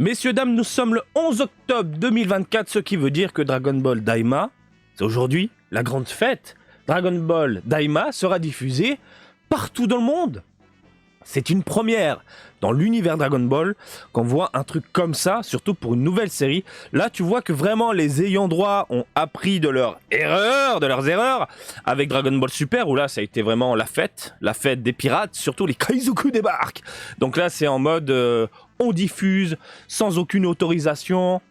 Messieurs, dames, nous sommes le 11 octobre 2024, ce qui veut dire que Dragon Ball Daima, c'est aujourd'hui la grande fête. Dragon Ball Daima sera diffusé partout dans le monde. C'est une première dans l'univers Dragon Ball qu'on voit un truc comme ça, surtout pour une nouvelle série. Là, tu vois que vraiment les ayants droit ont appris de leurs erreurs avec Dragon Ball Super, où là, ça a été vraiment la fête des pirates, surtout les Kaizoku débarquent. Donc là, c'est en mode on diffuse sans aucune autorisation,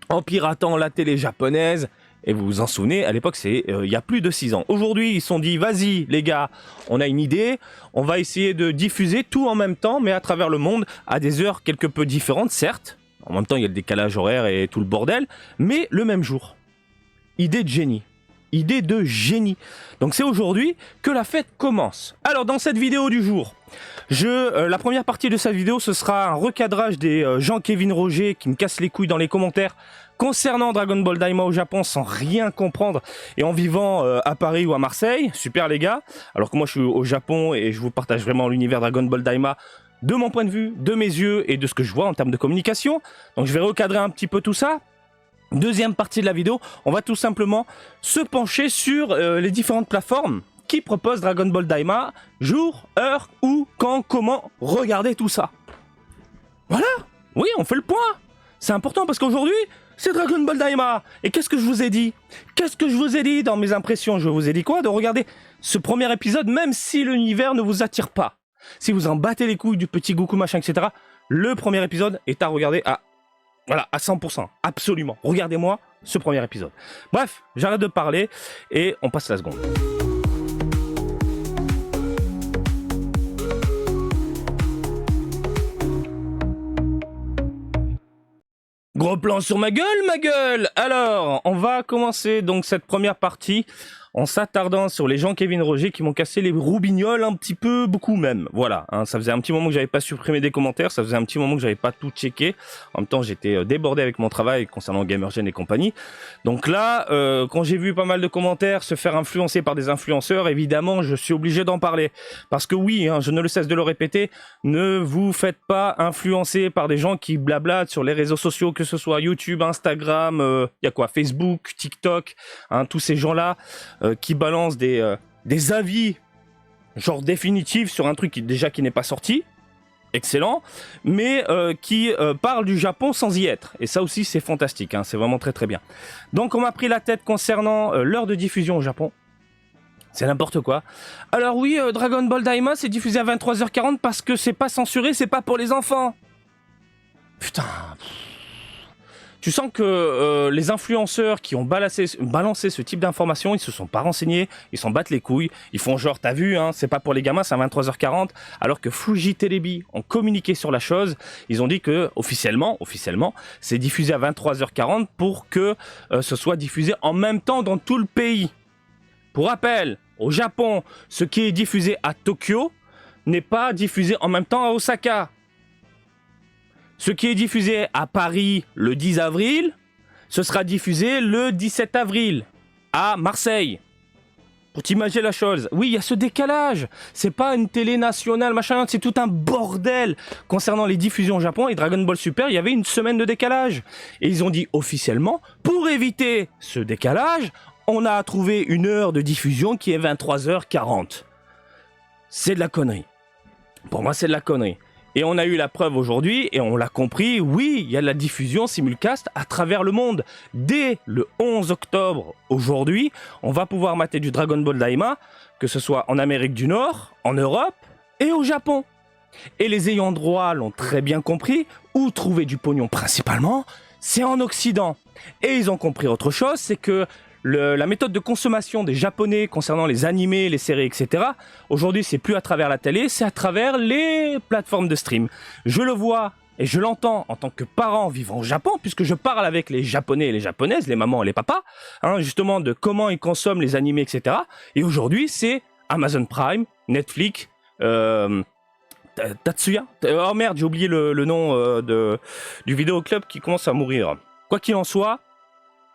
en piratant la télé japonaise. Et vous vous en souvenez, à l'époque, c'est il y a plus de 6 ans. Aujourd'hui, ils se sont dit, vas-y les gars, on a une idée, on va essayer de diffuser tout en même temps, mais à travers le monde, à des heures quelque peu différentes, certes. En même temps, il y a le décalage horaire et tout le bordel, mais le même jour. Idée de génie. Idée de génie. Donc c'est aujourd'hui que la fête commence. Alors dans cette vidéo du jour, la première partie de cette vidéo, ce sera un recadrage des Jean-Kévin Roger qui me cassent les couilles dans les commentaires concernant Dragon Ball Daima au Japon sans rien comprendre et en vivant à Paris ou à Marseille. Super les gars. Alors que moi je suis au Japon et je vous partage vraiment l'univers Dragon Ball Daima de mon point de vue, de mes yeux et de ce que je vois en termes de communication. Donc je vais recadrer un petit peu tout ça. Deuxième partie de la vidéo, on va tout simplement se pencher sur les différentes plateformes qui proposent Dragon Ball Daima, jour, heure, où, quand, comment, regardez tout ça. Voilà, oui, on fait le point. C'est important parce qu'aujourd'hui, c'est Dragon Ball Daima. Et qu'est-ce que je vous ai dit? Qu'est-ce que je vous ai dit dans mes impressions? Je vous ai dit quoi? De regarder ce premier épisode, même si l'univers ne vous attire pas. Si vous en battez les couilles du petit Goku machin, etc. Le premier épisode est à regarder à... Voilà, à 100%, absolument. Regardez-moi ce premier épisode. Bref, j'arrête de parler et on passe la seconde. Gros plan sur ma gueule. Alors, on va commencer donc cette première partie en s'attardant sur les Jean-Kévin Roger qui m'ont cassé les roubignoles un petit peu, beaucoup même. Voilà, hein, ça faisait un petit moment que j'avais pas supprimé des commentaires, ça faisait un petit moment que j'avais pas tout checké. En même temps, j'étais débordé avec mon travail concernant Gamergen et compagnie. Donc là, quand j'ai vu pas mal de commentaires se faire influencer par des influenceurs, évidemment, je suis obligé d'en parler. Parce que oui, hein, je ne le cesse de le répéter, ne vous faites pas influencer par des gens qui blablatent sur les réseaux sociaux, que ce soit YouTube, Instagram, y a quoi, Facebook, TikTok, hein, tous ces gens-là. Qui balance des avis genre définitifs sur un truc qui n'est pas sorti, excellent, mais qui parle du Japon sans y être. Et ça aussi c'est fantastique, hein, c'est vraiment très très bien. Donc on m'a pris la tête concernant l'heure de diffusion au Japon. C'est n'importe quoi. Alors oui, Dragon Ball Daima c'est diffusé à 23h40 parce que c'est pas censuré, c'est pas pour les enfants. Putain... Tu sens que les influenceurs qui ont balancé ce type d'informations, ils se sont pas renseignés, ils s'en battent les couilles, ils font genre, t'as vu, hein, c'est pas pour les gamins, c'est à 23h40, alors que Fuji Telebi ont communiqué sur la chose, ils ont dit que officiellement, c'est diffusé à 23h40 pour que ce soit diffusé en même temps dans tout le pays. Pour rappel, au Japon, ce qui est diffusé à Tokyo n'est pas diffusé en même temps à Osaka. Ce qui est diffusé à Paris le 10 avril, ce sera diffusé le 17 avril à Marseille. Pour t'imaginer la chose, oui, il y a ce décalage. C'est pas une télé nationale, machin, c'est tout un bordel. Concernant les diffusions au Japon et Dragon Ball Super, il y avait une semaine de décalage. Et ils ont dit officiellement, pour éviter ce décalage, on a trouvé une heure de diffusion qui est 23h40. C'est de la connerie. Pour moi, c'est de la connerie. Et on a eu la preuve aujourd'hui, et on l'a compris, oui, il y a de la diffusion simulcast à travers le monde. Dès le 11 octobre, aujourd'hui, on va pouvoir mater du Dragon Ball Daima, que ce soit en Amérique du Nord, en Europe et au Japon. Et les ayants droit l'ont très bien compris, où trouver du pognon principalement, c'est en Occident. Et ils ont compris autre chose, c'est que la méthode de consommation des Japonais concernant les animés, les séries, etc. Aujourd'hui, c'est plus à travers la télé, c'est à travers les plateformes de stream. Je le vois et je l'entends en tant que parent vivant au Japon, puisque je parle avec les Japonais et les Japonaises, les mamans et les papas, hein, justement de comment ils consomment les animés, etc. Et aujourd'hui, c'est Amazon Prime, Netflix, Tatsuya. Oh merde, j'ai oublié le nom du vidéo club qui commence à mourir. Quoi qu'il en soit,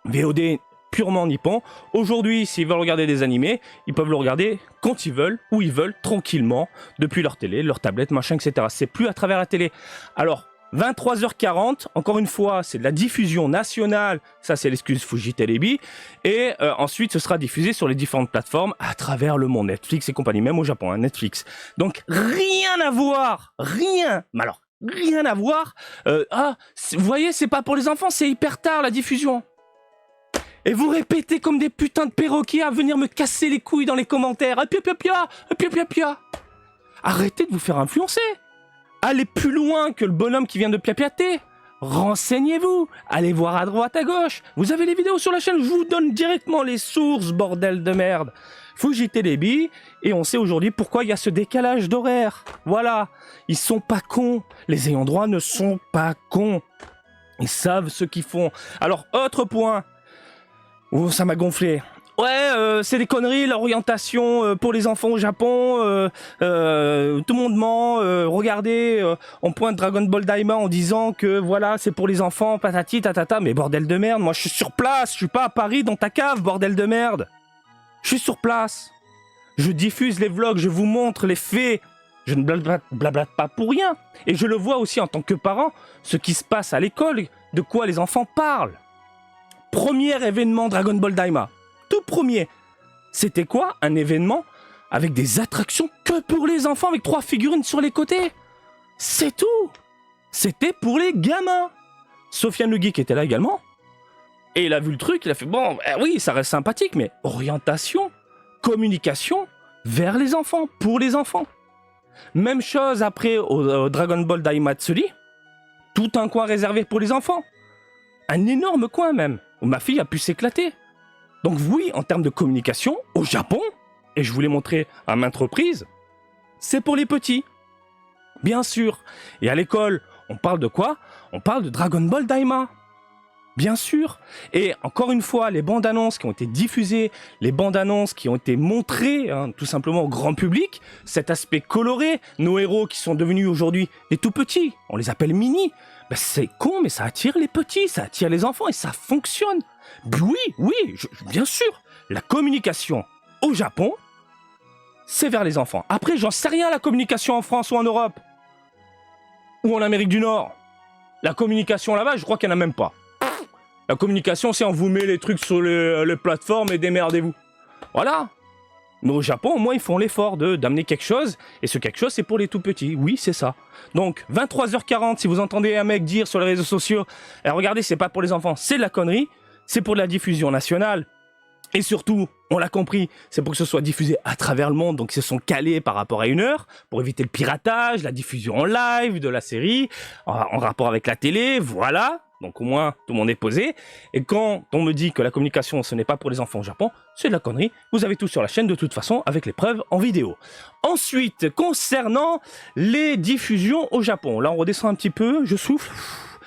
VOD purement nippon. Aujourd'hui, s'ils veulent regarder des animés, ils peuvent le regarder quand ils veulent, où ils veulent, tranquillement, depuis leur télé, leur tablette, machin, etc. C'est plus à travers la télé. Alors, 23h40, encore une fois, c'est de la diffusion nationale, ça c'est l'excuse Fuji Telebi, et ensuite ce sera diffusé sur les différentes plateformes à travers le monde, Netflix et compagnie, même au Japon, hein, Netflix. Donc rien à voir, rien, mais alors rien à voir, vous voyez, c'est pas pour les enfants, c'est hyper tard la diffusion. Et vous répétez comme des putains de perroquets à venir me casser les couilles dans les commentaires, pia. Arrêtez de vous faire influencer. Allez plus loin que le bonhomme qui vient de piapiater. Renseignez-vous. Allez voir à droite, à gauche. Vous avez les vidéos sur la chaîne. Je vous donne directement les sources, bordel de merde. Fuji Telebi. Et on sait aujourd'hui pourquoi il y a ce décalage d'horaire. Voilà. Ils sont pas cons. Les ayants droit ne sont pas cons. Ils savent ce qu'ils font. Alors, autre point. Oh, ça m'a gonflé. Ouais, c'est des conneries, l'orientation pour les enfants au Japon, tout le monde ment, regardez, on pointe Dragon Ball Daima en disant que voilà, c'est pour les enfants, patati tatata, mais bordel de merde, moi je suis sur place, je suis pas à Paris dans ta cave, bordel de merde. Je suis sur place, je diffuse les vlogs, je vous montre les faits, je ne blablate pas pour rien, et je le vois aussi en tant que parent, ce qui se passe à l'école, de quoi les enfants parlent. Premier événement Dragon Ball Daima. Tout premier. C'était quoi? Un événement avec des attractions que pour les enfants avec 3 figurines sur les côtés. C'est tout. C'était pour les gamins. Sofiane Le Geek était là également. Et il a vu le truc, il a fait bon, oui, ça reste sympathique, mais orientation, communication vers les enfants, pour les enfants. Même chose après au Dragon Ball Daimatsuri. Tout un coin réservé pour les enfants. Un énorme coin même, où ma fille a pu s'éclater. Donc oui, en termes de communication, au Japon, et je vous l'ai montré à maintes reprises, c'est pour les petits. Bien sûr. Et à l'école, on parle de quoi? On parle de Dragon Ball Daima. Bien sûr. Et encore une fois, les bandes annonces qui ont été diffusées, les bandes annonces qui ont été montrées, tout simplement au grand public, cet aspect coloré, nos héros qui sont devenus aujourd'hui des tout petits, on les appelle mini, ben c'est con, mais ça attire les petits, ça attire les enfants et ça fonctionne. Oui, bien sûr. La communication au Japon, c'est vers les enfants. Après, j'en sais rien, la communication en France ou en Europe. Ou en Amérique du Nord. La communication là-bas, je crois qu'il n'y en a même pas. La communication, c'est on vous met les trucs sur les plateformes et démerdez-vous. Voilà. Mais au Japon, au moins, ils font l'effort d'amener quelque chose. Et ce quelque chose, c'est pour les tout petits. Oui, c'est ça. Donc, 23h40, si vous entendez un mec dire sur les réseaux sociaux, eh, regardez, c'est pas pour les enfants, c'est de la connerie. C'est pour de la diffusion nationale. Et surtout, on l'a compris, c'est pour que ce soit diffusé à travers le monde. Donc, ils se sont calés par rapport à 1 heure pour éviter le piratage, la diffusion en live de la série, en rapport avec la télé. Voilà. Donc, au moins, tout le monde est posé. Et quand on me dit que la communication, ce n'est pas pour les enfants au Japon, c'est de la connerie. Vous avez tout sur la chaîne de toute façon avec les preuves en vidéo. Ensuite, concernant les diffusions au Japon. Là, on redescend un petit peu. Je souffle.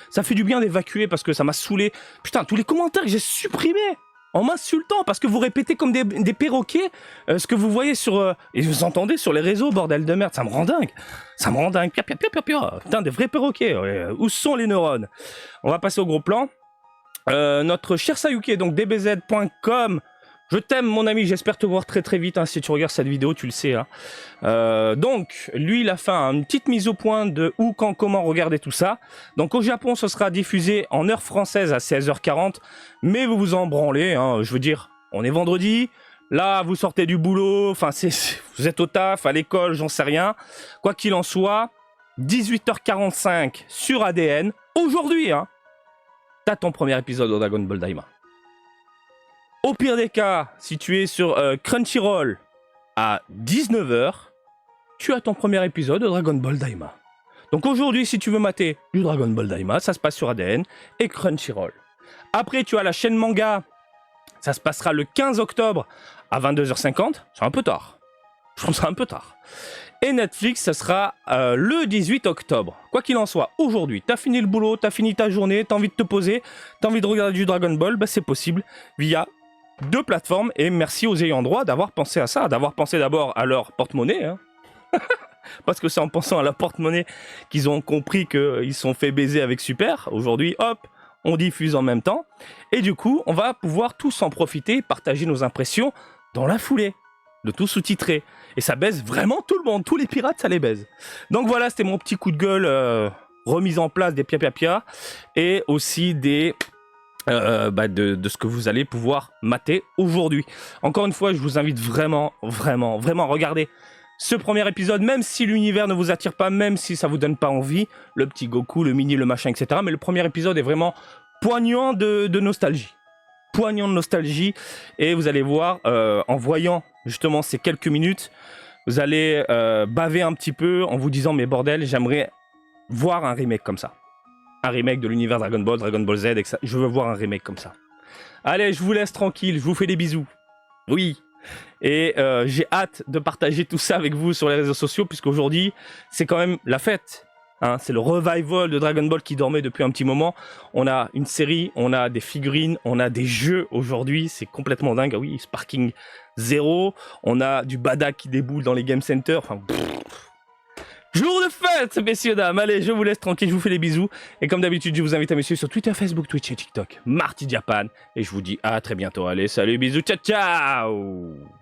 Ça fait du bien d'évacuer parce que ça m'a saoulé. Putain, tous les commentaires que j'ai supprimés en m'insultant parce que vous répétez comme des perroquets ce que vous voyez sur... et vous entendez sur les réseaux, bordel de merde. Ça me rend dingue. Ça me rend dingue. Putain, des vrais perroquets. Ouais. Où sont les neurones? On va passer au gros plan. Notre cher Sayuki, donc dbz.com. Je t'aime, mon ami, j'espère te voir très très vite, hein, si tu regardes cette vidéo, tu le sais. Hein. Donc, lui, il a fait une petite mise au point de où, quand, comment regarder tout ça. Donc, au Japon, ce sera diffusé en heure française à 16h40, mais vous vous en branlez, hein, je veux dire, on est vendredi, là, vous sortez du boulot, enfin, vous êtes au taf, à l'école, j'en sais rien. Quoi qu'il en soit, 18h45 sur ADN, aujourd'hui, hein, t'as ton premier épisode de Dragon Ball Daima. Au pire des cas, si tu es sur Crunchyroll à 19h, tu as ton premier épisode de Dragon Ball Daima. Donc aujourd'hui, si tu veux mater du Dragon Ball Daima, ça se passe sur ADN et Crunchyroll. Après, tu as la chaîne manga, ça se passera le 15 octobre à 22h50, c'est un peu tard. Je trouve ça un peu tard. Et Netflix, ça sera le 18 octobre. Quoi qu'il en soit, aujourd'hui, t'as fini le boulot, t'as fini ta journée, t'as envie de te poser, t'as envie de regarder du Dragon Ball, bah c'est possible via 2 plateformes, et merci aux ayants droit d'avoir pensé à ça, d'avoir pensé d'abord à leur porte-monnaie, hein. Parce que c'est en pensant à la porte-monnaie qu'ils ont compris qu'ils se sont fait baiser avec Super. Aujourd'hui, hop, on diffuse en même temps, et du coup, on va pouvoir tous en profiter, partager nos impressions dans la foulée, de tout sous-titrer, et ça baise vraiment tout le monde, tous les pirates, ça les baise. Donc voilà, c'était mon petit coup de gueule remises en place des pia et aussi des de ce que vous allez pouvoir mater aujourd'hui. Encore une fois, je vous invite vraiment à regarder ce premier épisode, même si l'univers ne vous attire pas, même si ça vous donne pas envie, le petit Goku, le mini, le machin, etc. Mais le premier épisode est vraiment poignant de nostalgie. Poignant de nostalgie. Et vous allez voir, en voyant justement ces quelques minutes, vous allez baver un petit peu en vous disant, mais bordel, j'aimerais voir un remake comme ça. Un remake de l'univers Dragon Ball Z, etc. Je veux voir un remake comme ça. Allez, je vous laisse tranquille, je vous fais des bisous. Oui. Et j'ai hâte de partager tout ça avec vous sur les réseaux sociaux, puisqu'aujourd'hui, c'est quand même la fête. Hein, c'est le revival de Dragon Ball qui dormait depuis un petit moment. On a une série, on a des figurines, on a des jeux aujourd'hui. C'est complètement dingue. Ah oui, Sparking 0. On a du Bada qui déboule dans les Game Center. Enfin, jour de fête, messieurs, dames. Allez, je vous laisse tranquille, je vous fais des bisous. Et comme d'habitude, je vous invite à me suivre sur Twitter, Facebook, Twitch et TikTok. Marty Japan. Et je vous dis à très bientôt. Allez, salut, bisous, ciao, ciao.